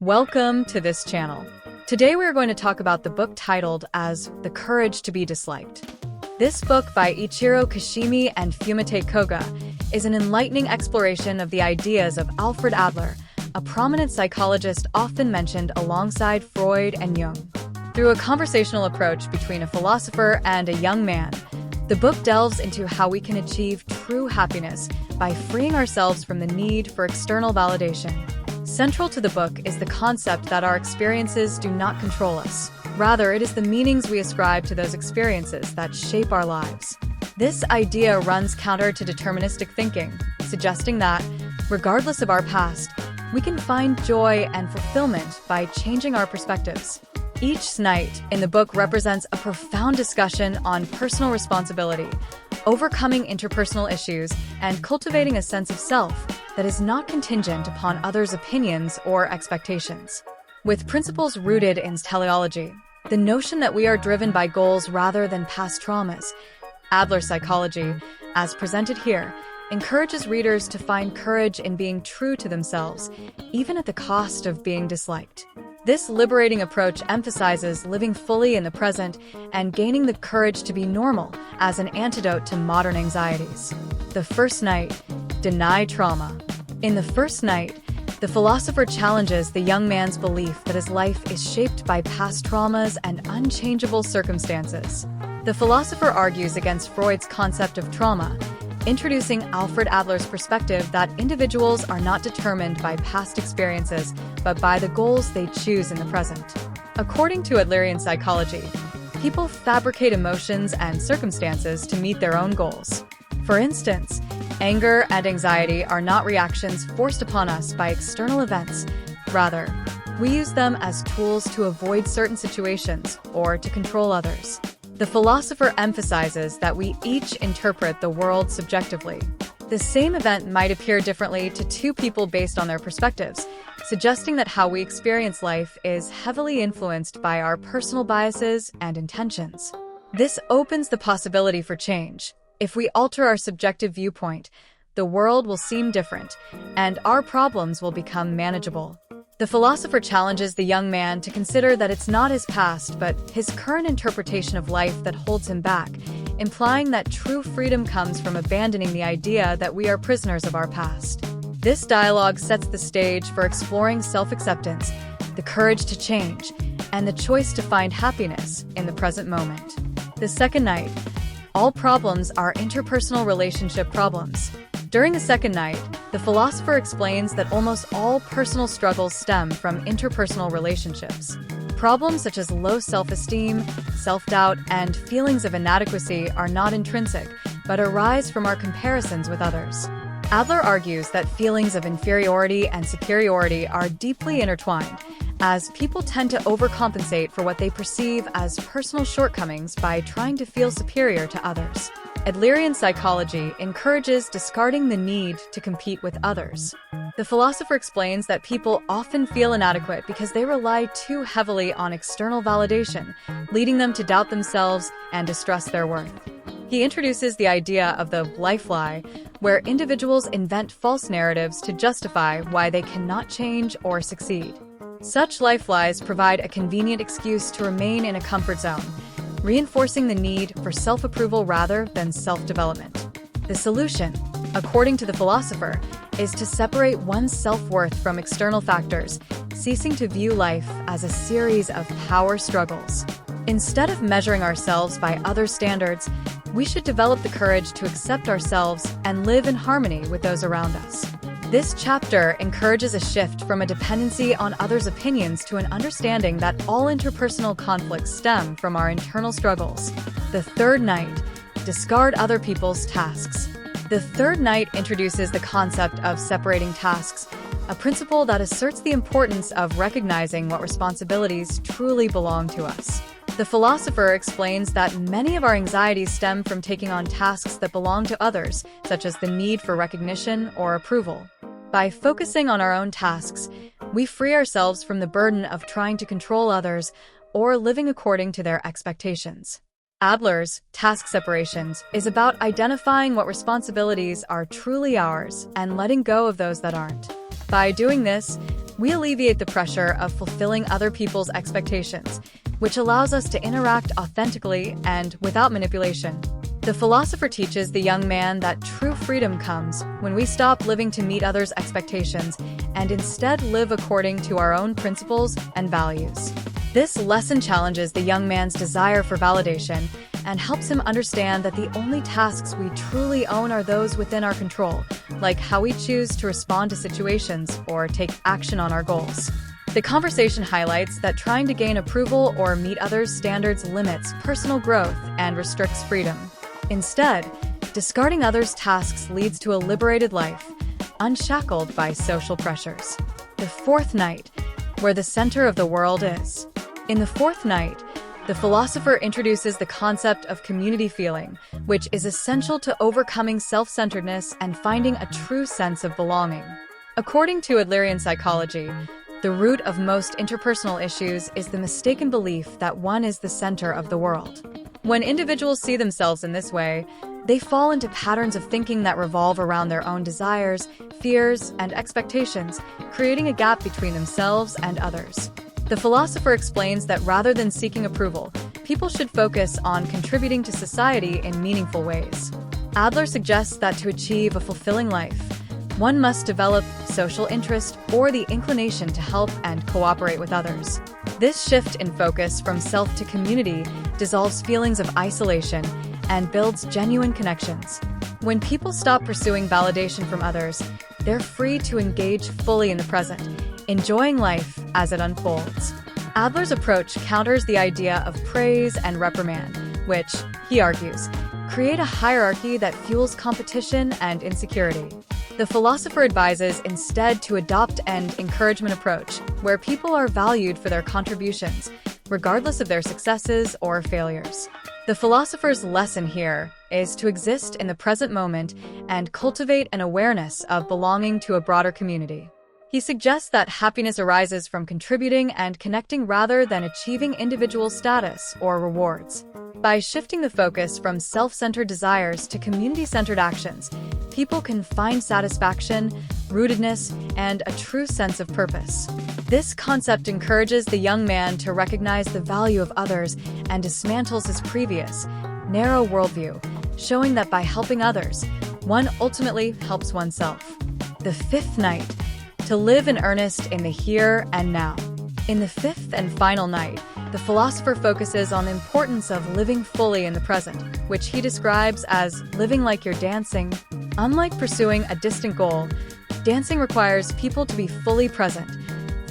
Welcome to this channel. Today we are going to talk about the book titled as The Courage to be Disliked. This book by Ichiro Kashimi and Fumite Koga is an enlightening exploration of the ideas of Alfred Adler, a prominent psychologist often mentioned alongside Freud and Jung. Through a conversational approach between a philosopher and a young man, the book delves into how we can achieve true happiness by freeing ourselves from the need for external validation. Central to the book is the concept that our experiences do not control us. Rather, it is the meanings we ascribe to those experiences that shape our lives. This idea runs counter to deterministic thinking, suggesting that, regardless of our past, we can find joy and fulfillment by changing our perspectives. Each night in the book represents a profound discussion on personal responsibility, overcoming interpersonal issues, and cultivating a sense of self that is not contingent upon others' opinions or expectations. With principles rooted in teleology, the notion that we are driven by goals rather than past traumas, Adler's psychology, as presented here, encourages readers to find courage in being true to themselves, even at the cost of being disliked. This liberating approach emphasizes living fully in the present and gaining the courage to be normal as an antidote to modern anxieties. The first night, deny trauma. In the first night, the philosopher challenges the young man's belief that his life is shaped by past traumas and unchangeable circumstances. The philosopher argues against Freud's concept of trauma, introducing Alfred Adler's perspective that individuals are not determined by past experiences, but by the goals they choose in the present. According to Adlerian psychology, people fabricate emotions and circumstances to meet their own goals. For instance, anger and anxiety are not reactions forced upon us by external events. Rather, we use them as tools to avoid certain situations or to control others. The philosopher emphasizes that we each interpret the world subjectively. The same event might appear differently to two people based on their perspectives, suggesting that how we experience life is heavily influenced by our personal biases and intentions. This opens the possibility for change. If we alter our subjective viewpoint, the world will seem different, and our problems will become manageable. The philosopher challenges the young man to consider that it's not his past, but his current interpretation of life that holds him back, implying that true freedom comes from abandoning the idea that we are prisoners of our past. This dialogue sets the stage for exploring self-acceptance, the courage to change, and the choice to find happiness in the present moment. The second night, all problems are interpersonal relationship problems. During the second night, the philosopher explains that almost all personal struggles stem from interpersonal relationships. Problems such as low self-esteem, self-doubt, and feelings of inadequacy are not intrinsic, but arise from our comparisons with others. Adler argues that feelings of inferiority and superiority are deeply intertwined, as people tend to overcompensate for what they perceive as personal shortcomings by trying to feel superior to others. Adlerian psychology encourages discarding the need to compete with others. The philosopher explains that people often feel inadequate because they rely too heavily on external validation, leading them to doubt themselves and distrust their worth. He introduces the idea of the life lie, where individuals invent false narratives to justify why they cannot change or succeed. Such life lies provide a convenient excuse to remain in a comfort zone, reinforcing the need for self-approval rather than self-development. The solution, according to the philosopher, is to separate one's self-worth from external factors, ceasing to view life as a series of power struggles. Instead of measuring ourselves by other standards, we should develop the courage to accept ourselves and live in harmony with those around us. This chapter encourages a shift from a dependency on others' opinions to an understanding that all interpersonal conflicts stem from our internal struggles. The third night, discard other people's tasks. The third night introduces the concept of separating tasks, a principle that asserts the importance of recognizing what responsibilities truly belong to us. The philosopher explains that many of our anxieties stem from taking on tasks that belong to others, such as the need for recognition or approval. By focusing on our own tasks, we free ourselves from the burden of trying to control others or living according to their expectations. Adler's task separations is about identifying what responsibilities are truly ours and letting go of those that aren't. By doing this, we alleviate the pressure of fulfilling other people's expectations, which allows us to interact authentically and without manipulation. The philosopher teaches the young man that true freedom comes when we stop living to meet others' expectations and instead live according to our own principles and values. This lesson challenges the young man's desire for validation and helps him understand that the only tasks we truly own are those within our control, like how we choose to respond to situations or take action on our goals. The conversation highlights that trying to gain approval or meet others' standards limits personal growth and restricts freedom. Instead, discarding others' tasks leads to a liberated life, unshackled by social pressures. The fourth night, where the center of the world is. In the fourth night, the philosopher introduces the concept of community feeling, which is essential to overcoming self-centeredness and finding a true sense of belonging. According to Adlerian psychology, the root of most interpersonal issues is the mistaken belief that one is the center of the world. When individuals see themselves in this way, they fall into patterns of thinking that revolve around their own desires, fears, and expectations, creating a gap between themselves and others. The philosopher explains that rather than seeking approval, people should focus on contributing to society in meaningful ways. Adler suggests that to achieve a fulfilling life, one must develop social interest or the inclination to help and cooperate with others. This shift in focus from self to community dissolves feelings of isolation and builds genuine connections. When people stop pursuing validation from others, they're free to engage fully in the present, enjoying life as it unfolds. Adler's approach counters the idea of praise and reprimand, which, he argues, create a hierarchy that fuels competition and insecurity. The philosopher advises instead to adopt an encouragement approach, where people are valued for their contributions, regardless of their successes or failures. The philosopher's lesson here is to exist in the present moment and cultivate an awareness of belonging to a broader community. He suggests that happiness arises from contributing and connecting rather than achieving individual status or rewards. By shifting the focus from self-centered desires to community-centered actions, people can find satisfaction, rootedness, and a true sense of purpose. This concept encourages the young man to recognize the value of others and dismantles his previous, narrow worldview, showing that by helping others, one ultimately helps oneself. The fifth night, to live in earnest in the here and now. In the fifth and final night, the philosopher focuses on the importance of living fully in the present, which he describes as living like you're dancing. Unlike pursuing a distant goal, dancing requires people to be fully present,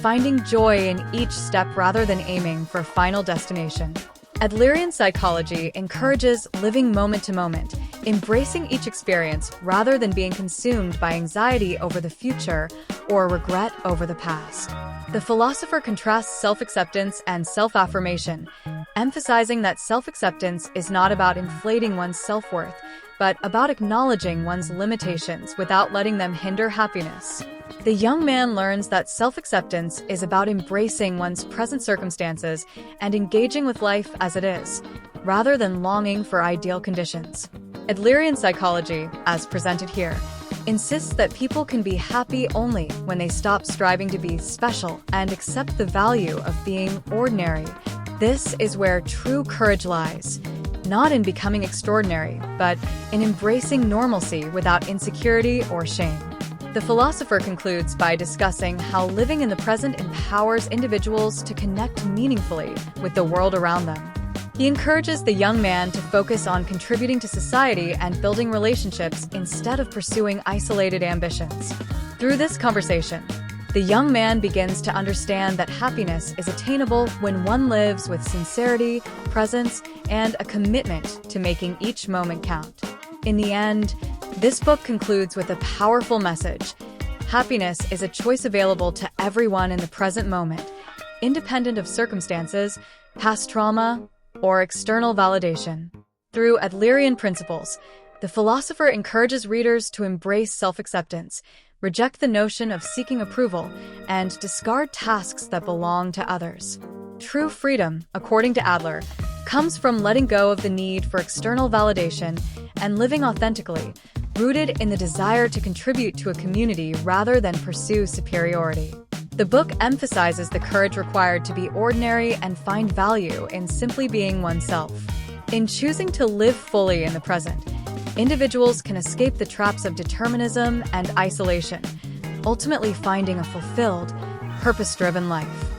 finding joy in each step rather than aiming for a final destination. Adlerian psychology encourages living moment to moment, embracing each experience rather than being consumed by anxiety over the future or regret over the past. The philosopher contrasts self-acceptance and self-affirmation, emphasizing that self-acceptance is not about inflating one's self-worth, but about acknowledging one's limitations without letting them hinder happiness. The young man learns that self-acceptance is about embracing one's present circumstances and engaging with life as it is, rather than longing for ideal conditions. Adlerian psychology, as presented here, insists that people can be happy only when they stop striving to be special and accept the value of being ordinary. This is where true courage lies, not in becoming extraordinary, but in embracing normalcy without insecurity or shame. The philosopher concludes by discussing how living in the present empowers individuals to connect meaningfully with the world around them. He encourages the young man to focus on contributing to society and building relationships instead of pursuing isolated ambitions. Through this conversation, the young man begins to understand that happiness is attainable when one lives with sincerity, presence, and a commitment to making each moment count. In the end, this book concludes with a powerful message. Happiness is a choice available to everyone in the present moment, independent of circumstances, past trauma, or external validation. Through Adlerian principles, the philosopher encourages readers to embrace self-acceptance, reject the notion of seeking approval, and discard tasks that belong to others. True freedom, according to Adler, comes from letting go of the need for external validation and living authentically, rooted in the desire to contribute to a community rather than pursue superiority. The book emphasizes the courage required to be ordinary and find value in simply being oneself. In choosing to live fully in the present, individuals can escape the traps of determinism and isolation, ultimately finding a fulfilled, purpose-driven life.